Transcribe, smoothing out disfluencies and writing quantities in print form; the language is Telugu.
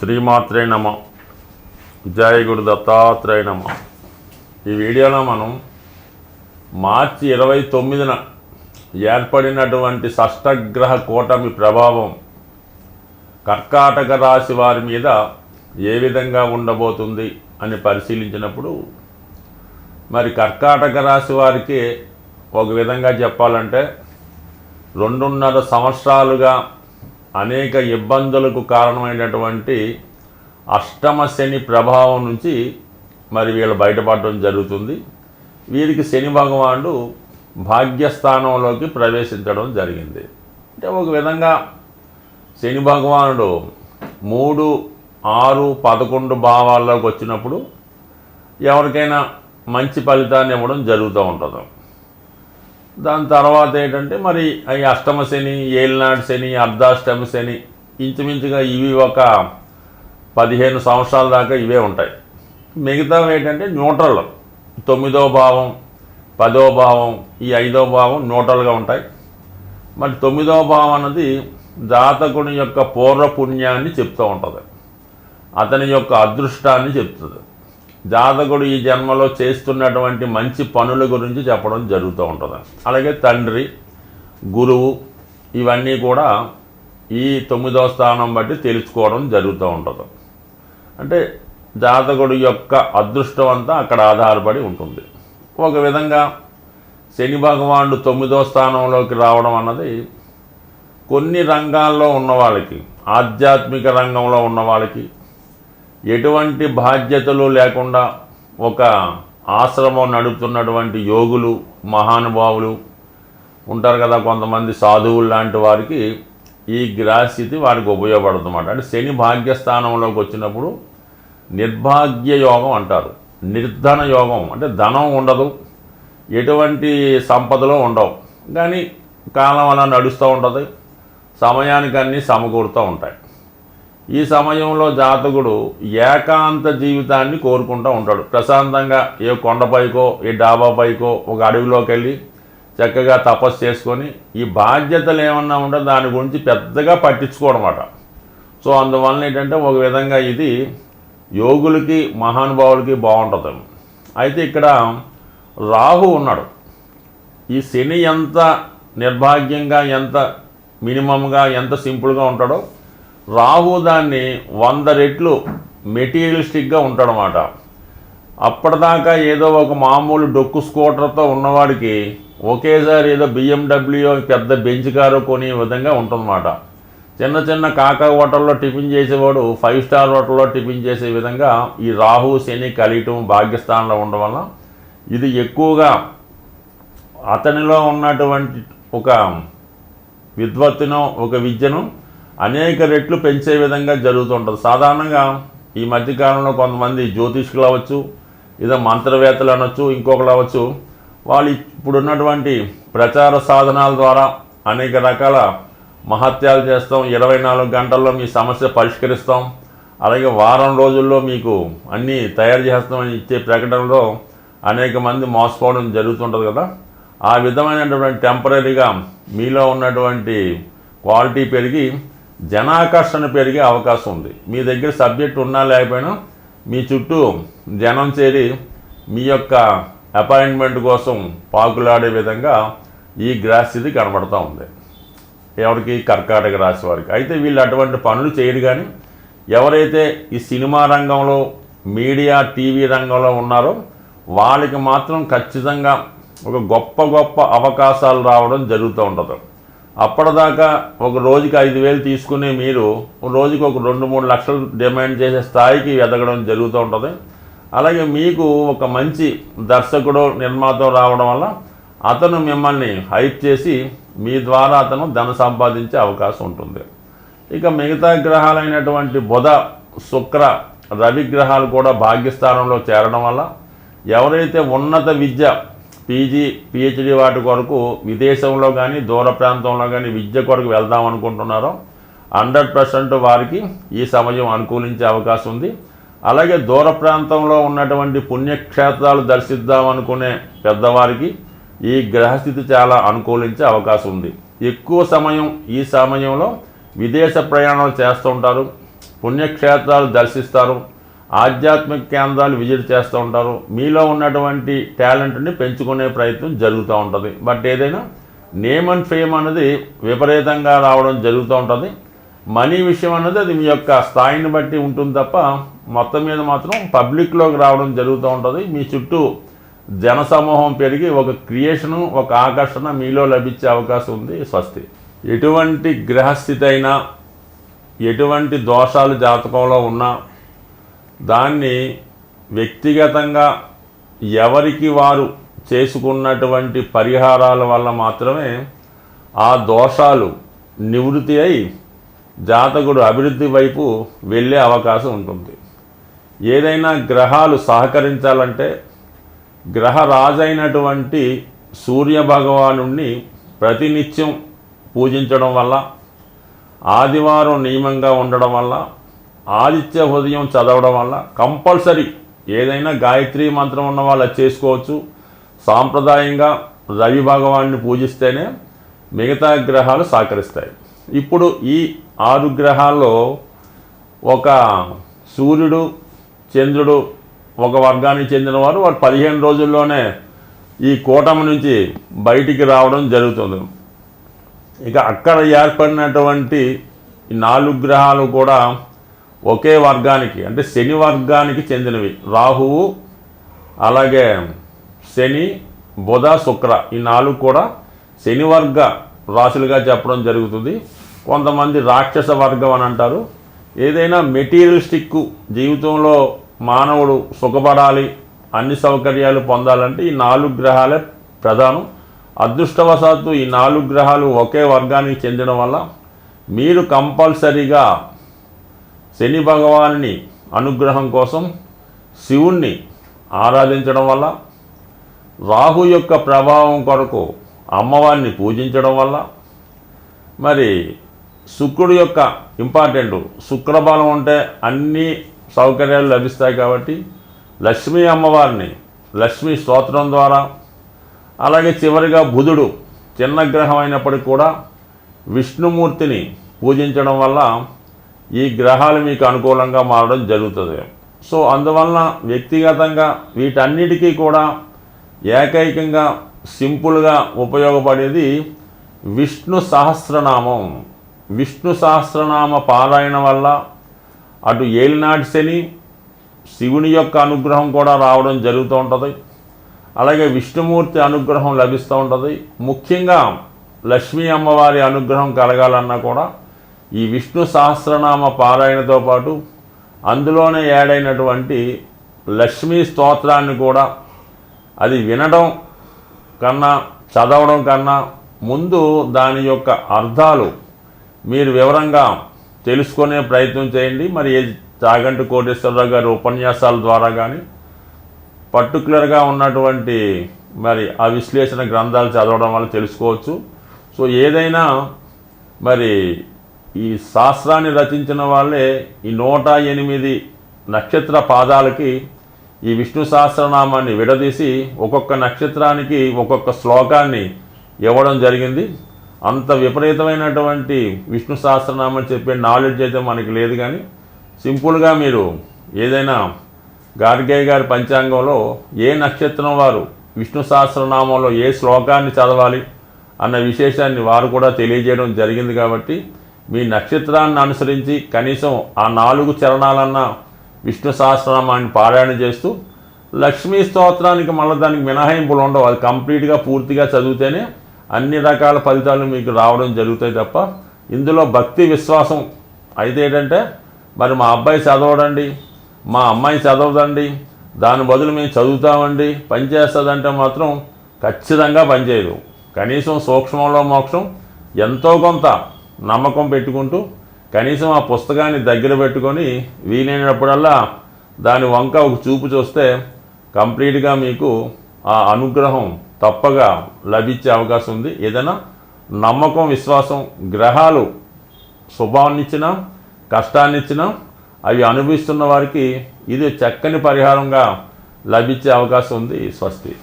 శ్రీమాత్రే నమ. జయ గురు దత్తాత్రేయ నమ. ఈ వీడియోలో మనం మార్చి 29న ఏర్పడినటువంటి షష్టగ్రహ కూటమి ప్రభావం కర్కాటక రాశి వారి మీద ఏ విధంగా ఉండబోతుంది అని పరిశీలించినప్పుడు, మరి కర్కాటక రాశి వారికి ఒక విధంగా చెప్పాలంటే 2.5 సంవత్సరాలుగా అనేక ఇబ్బందులకు కారణమైనటువంటి అష్టమ శని ప్రభావం నుంచి మరి వీళ్ళు బయటపడడం జరుగుతుంది. వీరికి శని భగవానుడు భాగ్యస్థానంలోకి ప్రవేశించడం జరిగింది. అంటే ఒక విధంగా శని భగవానుడు 3, 6, 11 భావాల్లోకి వచ్చినప్పుడు ఎవరికైనా మంచి ఫలితాన్ని ఇవ్వడం జరుగుతూ ఉంటుంది. దాని తర్వాత ఏంటంటే మరి ఈ అష్టమ శని, ఏలినాడు శని, అర్ధాష్టమ శని ఇంచుమించుగా ఇవి ఒక 15 సంవత్సరాల దాకా ఇవే ఉంటాయి. మిగతా ఏంటంటే న్యూట్రల్, 9వ భావం, 10వ భావం, ఈ 5వ భావం న్యూట్రల్గా ఉంటాయి. మరి 9వ భావం అన్నది జాతకుని యొక్క పూర్వపుణ్యాన్ని చెప్తూ ఉంటుంది, అతని యొక్క అదృష్టాన్ని చెప్తుంది. జాతకుడు ఈ జన్మలో చేస్తున్నటువంటి మంచి పనుల గురించి చెప్పడం జరుగుతూ ఉంటుంది. అలాగే తండ్రి, గురువు ఇవన్నీ కూడా ఈ 9వ స్థానం బట్టి తెలుసుకోవడం జరుగుతూ ఉంటుంది. అంటే జాతకుడు యొక్క అదృష్టం అంతా అక్కడ ఆధారపడి ఉంటుంది. ఒక విధంగా శని భగవానుడు 9వ స్థానంలోకి రావడం అన్నది కొన్ని రంగాల్లో ఉన్న వాళ్ళకి, ఆధ్యాత్మిక రంగంలో ఉన్న వాళ్ళకి, ఎటువంటి బాధ్యతలు లేకుండా ఒక ఆశ్రమం నడుపుతున్నటువంటి యోగులు, మహానుభావులు ఉంటారు కదా, కొంతమంది సాధువులు లాంటి వారికి ఈ గ్రహస్థితి వారికి ఉపయోగపడుతుందన్నమాట. అంటే శని భాగ్యస్థానంలోకి వచ్చినప్పుడు నిర్భాగ్య యోగం అంటారు, నిర్ధన యోగం. అంటే ధనం ఉండదు, ఎటువంటి సంపదలు ఉండవు, కానీ కాలం అలా నడుస్తూ ఉంటుంది, సమయానికి అన్నీ సమకూరుతూ ఉంటాయి. ఈ సమయంలో జాతకుడు ఏకాంత జీవితాన్ని కోరుకుంటూ ఉంటాడు. ప్రశాంతంగా ఏ కొండపైకో, ఏ డాబా పైకో, ఒక అడవిలోకి వెళ్ళి చక్కగా తపస్సు చేసుకొని ఈ బాధ్యతలు ఏమన్నా ఉంటే దాని గురించి పెద్దగా పట్టించుకోవడమాట. సో అందువలన ఏంటంటే ఒక విధంగా ఇది యోగులకి, మహానుభావులకి బాగుంటుంది. అయితే ఇక్కడ రాహు ఉన్నాడు. ఈ శని ఎంత నిర్భాగ్యంగా, ఎంత మినిమంగా, ఎంత సింపుల్గా ఉంటాడో, రాహు దాన్ని 100 రెట్లు మెటీరియలిస్టిక్గా ఉంటాడనమాట. అప్పటిదాకా ఏదో ఒక మామూలు డొక్కు స్కూటర్తో ఉన్నవాడికి ఒకేసారి ఏదో BMW పెద్ద బెంచ్ కారు కొనే విధంగా ఉంటుందన్నమాట. చిన్న చిన్న కాకా హోటల్లో టిఫిన్ చేసేవాడు 5 స్టార్ హోటల్లో టిఫిన్ చేసే విధంగా ఈ రాహు శని కలియటం భాగ్యస్థానంలో ఉండడం వల్ల ఇది ఎక్కువగా అతనిలో ఉన్నటువంటి ఒక విద్వత్తును, ఒక విద్యను అనేక రెట్లు పెంచే విధంగా జరుగుతుంటుంది. సాధారణంగా ఈ మధ్యకాలంలో కొంతమంది జ్యోతిష్కులు అవ్వచ్చు, ఏదో మంత్రవేత్తలు అనొచ్చు, ఇంకొకరు అవ్వచ్చు, వాళ్ళు ఇప్పుడున్నటువంటి ప్రచార సాధనాల ద్వారా అనేక రకాల మహత్యాలు చేస్తాం, 24 గంటల్లో మీ సమస్య పరిష్కరిస్తాం, అలాగే వారం రోజుల్లో మీకు అన్నీ తయారు చేస్తామని ఇచ్చే ప్రకటనలో అనేక మంది మోసపోవడం జరుగుతుంటుంది కదా. ఆ విధమైనటువంటి టెంపరీగా మీలో ఉన్నటువంటి క్వాలిటీ పెరిగి జనాకర్షణ పెరిగే అవకాశం ఉంది. మీ దగ్గర సబ్జెక్ట్ ఉన్నా లేకపోయినా మీ చుట్టూ జనం చేరి మీ యొక్క అపాయింట్మెంట్ కోసం పాకులాడే విధంగా ఈ గ్రహస్థితి కనబడుతూ ఉంది ఎవరికి, కర్కాటక రాశి వారికి. అయితే వీళ్ళు అటువంటి పనులు చేయరు. కానీ ఎవరైతే ఈ సినిమా రంగంలో, మీడియా, టీవీ రంగంలో ఉన్నారో వాళ్ళకి మాత్రం ఖచ్చితంగా ఒక గొప్ప గొప్ప అవకాశాలు రావడం జరుగుతూ ఉంటుంది. అప్పటిదాకా ఒక రోజుకి 5,000 తీసుకుని మీరు రోజుకి ఒక 2-3 లక్షలు డిమాండ్ చేసే స్థాయికి ఎదగడం జరుగుతూ ఉంటుంది. అలాగే మీకు ఒక మంచి దర్శకుడు, నిర్మాత రావడం వల్ల అతను మిమ్మల్ని హైప్ చేసి మీ ద్వారా అతను ధన సంపాదించే అవకాశం ఉంటుంది. ఇక మిగతా గ్రహాలైనటువంటి బుధ, శుక్ర, రవి గ్రహాలు కూడా భాగ్యస్థానంలో చేరడం వల్ల ఎవరైతే ఉన్నత విద్య, పీజీ, పిహెచ్డి వాటి కొరకు విదేశంలో కానీ, దూర ప్రాంతంలో కానీ విద్య కొరకు వెళ్దాం అనుకుంటున్నారో 100% వారికి ఈ సమయం అనుకూలించే అవకాశం ఉంది. అలాగే దూర ప్రాంతంలో ఉన్నటువంటి పుణ్యక్షేత్రాలు దర్శిద్దాం అనుకునే పెద్దవారికి ఈ గ్రహస్థితి చాలా అనుకూలించే అవకాశం ఉంది. ఎక్కువ సమయం ఈ సమయంలో విదేశ ప్రయాణాలు చేస్తూ ఉంటారు. పుణ్యక్షేత్రాలు దర్శిస్తారు, ఆధ్యాత్మిక కేంద్రాలు విజిట్ చేస్తూ ఉంటారు. మీలో ఉన్నటువంటి టాలెంట్ని పెంచుకునే ప్రయత్నం జరుగుతూ ఉంటుంది. బట్ ఏదైనా నేమ్ అండ్ ఫేమ్ అనేది విపరీతంగా రావడం జరుగుతూ ఉంటుంది. మనీ విషయం అనేది అది మీ యొక్క స్థాయిని బట్టి ఉంటుంది తప్ప మొత్తం మీద మాత్రం పబ్లిక్లోకి రావడం జరుగుతూ ఉంటుంది. మీ చుట్టూ జనసమూహం పెరిగి ఒక క్రియేషను, ఒక ఆకర్షణ మీలో లభించే అవకాశం ఉంది. స్వస్తి. ఎటువంటి గ్రహస్థితి అయినా, ఎటువంటి దోషాలు జాతకంలో ఉన్నా దాన్ని వ్యక్తిగతంగా ఎవరికి వారు చేసుకున్నటువంటి పరిహారాల వల్ల మాత్రమే ఆ దోషాలు నివృత్తి అయి జాతకుడు అభివృద్ధి వైపు వెళ్ళే అవకాశం ఉంటుంది. ఏదైనా గ్రహాలు సహకరించాలంటే గ్రహరాజైనటువంటి సూర్యభగవానుణ్ణి ప్రతినిత్యం పూజించడం వల్ల, ఆదివారం నియమంగా ఉండడం వల్ల, ఆదిత్య హృదయం చదవడం వల్ల, కంపల్సరీ ఏదైనా గాయత్రి మంత్రం ఉన్న వాళ్ళు చేసుకోవచ్చు. సాంప్రదాయంగా రవి భగవాన్ని పూజిస్తేనే మిగతా గ్రహాలు సహకరిస్తాయి. ఇప్పుడు ఈ 6 గ్రహాల్లో ఒక సూర్యుడు, చంద్రుడు ఒక వర్గానికి చెందినవారు 15 రోజుల్లోనే ఈ కూటమి నుంచి బయటికి రావడం జరుగుతుంది. ఇక అక్కడ ఏర్పడినటువంటి ఈ 4 గ్రహాలు కూడా ఒకే వర్గానికి, అంటే శని వర్గానికి చెందినవి. రాహువు, అలాగే శని, బుధ, శుక్ర, ఈ 4 కూడా శని వర్గ రాశులుగా చెప్పడం జరుగుతుంది. కొంతమంది రాక్షస వర్గం అని అంటారు. ఏదైనా మెటీరియలిస్టిక్ జీవితంలో మానవుడు సుఖపడాలి, అన్ని సౌకర్యాలు పొందాలంటే ఈ 4 గ్రహాలే ప్రధానం. అదృష్టవశాత్తు ఈ 4 గ్రహాలు ఒకే వర్గానికి చెందడం వల్ల మీరు కంపల్సరీగా శని భగవాన్ని అనుగ్రహం కోసం శివుణ్ణి ఆరాధించడం వల్ల, రాహు యొక్క ప్రభావం కొరకు అమ్మవారిని పూజించడం వల్ల, మరి శుక్రుడు యొక్క ఇంపార్టెంట్, శుక్రబలం ఉంటే అన్ని సౌకర్యాలు లభిస్తాయి కాబట్టి లక్ష్మీ అమ్మవారిని లక్ష్మీ స్తోత్రం ద్వారా, అలాగే చివరిగా బుధుడు చిన్న గ్రహం అయినప్పటికీ కూడా విష్ణుమూర్తిని పూజించడం వల్ల ఈ గ్రహాలు మీకు అనుకూలంగా మారడం జరుగుతుంది. సో అందువలన వ్యక్తిగతంగా వీటన్నిటికీ కూడా ఏకైకంగా సింపుల్గా ఉపయోగపడేది విష్ణు సహస్రనామం. విష్ణు సహస్రనామ పారాయణ వల్ల అటు ఏలినాటి శని, శివుని యొక్క అనుగ్రహం కూడా రావడం జరుగుతూ ఉంటుంది. అలాగే విష్ణుమూర్తి అనుగ్రహం లభిస్తూ ఉంటుంది. ముఖ్యంగా లక్ష్మీ అమ్మవారి అనుగ్రహం కలగాలన్నా కూడా ఈ విష్ణు సహస్రనామ పారాయణతో పాటు అందులోనే యాడైనటువంటి లక్ష్మీ స్తోత్రాన్ని కూడా అది వినడం కన్నా, చదవడం కన్నా ముందు దాని యొక్క అర్థాలు మీరు వివరంగా తెలుసుకునే ప్రయత్నం చేయండి. మరి చాగంటి కోటేశ్వరరావు గారి ఉపన్యాసాల ద్వారా కానీ, పర్టికులర్గా ఉన్నటువంటి మరి ఆ విశ్లేషణ గ్రంథాలు చదవడం వల్ల తెలుసుకోవచ్చు. సో ఏదైనా మరి ఈ శాస్త్రాన్ని రచించిన వాళ్ళే ఈ 108 నక్షత్ర పాదాలకి ఈ విష్ణు సహస్రనామాన్ని విడదీసి ఒక్కొక్క నక్షత్రానికి ఒక్కొక్క శ్లోకాన్ని ఇవ్వడం జరిగింది. అంత విపరీతమైనటువంటి విష్ణు సహస్రనామం చెప్పే నాలెడ్జ్ అయితే మనకి లేదు. కానీ సింపుల్గా మీరు ఏదైనా గార్గేయ గారి పంచాంగంలో ఏ నక్షత్రం వారు విష్ణు సహస్రనామంలో ఏ శ్లోకాన్ని చదవాలి అన్న విశేషాన్ని వారు కూడా తెలియజేయడం జరిగింది. కాబట్టి మీ నక్షత్రాన్ని అనుసరించి కనీసం ఆ 4 చరణాలన్నా విష్ణు సహస్రనామాన్ని పారాయణ చేస్తూ, లక్ష్మీ స్తోత్రానికి మళ్ళీ దానికి మినహాయింపులు ఉండవు. అది కంప్లీట్గా పూర్తిగా చదివితేనే అన్ని రకాల ఫలితాలు మీకు రావడం జరుగుతాయి తప్ప ఇందులో భక్తి విశ్వాసం అయితే ఏంటంటే మరి మా అబ్బాయి చదవడండి, మా అమ్మాయి చదవదండి, దాని బదులు మేము చదువుతామండి, పనిచేస్తుందంటే మాత్రం ఖచ్చితంగా పనిచేయదు. కనీసం సూక్ష్మంలో మోక్షం ఎంతో కొంత నమ్మకం పెట్టుకుంటూ కనీసం ఆ పుస్తకాన్ని దగ్గర పెట్టుకొని వీలైనప్పుడల్లా దాని వంక ఒక చూపు చూస్తే కంప్లీట్గా మీకు ఆ అనుగ్రహం తప్పగా లభించే అవకాశం ఉంది. ఏదైనా నమ్మకం, విశ్వాసం, గ్రహాలు శుభాన్నిచ్చినా కష్టాన్నిచ్చినా అవి అనుభవిస్తున్న వారికి ఇది చక్కని పరిహారంగా లభించే అవకాశం ఉంది. స్వస్తి.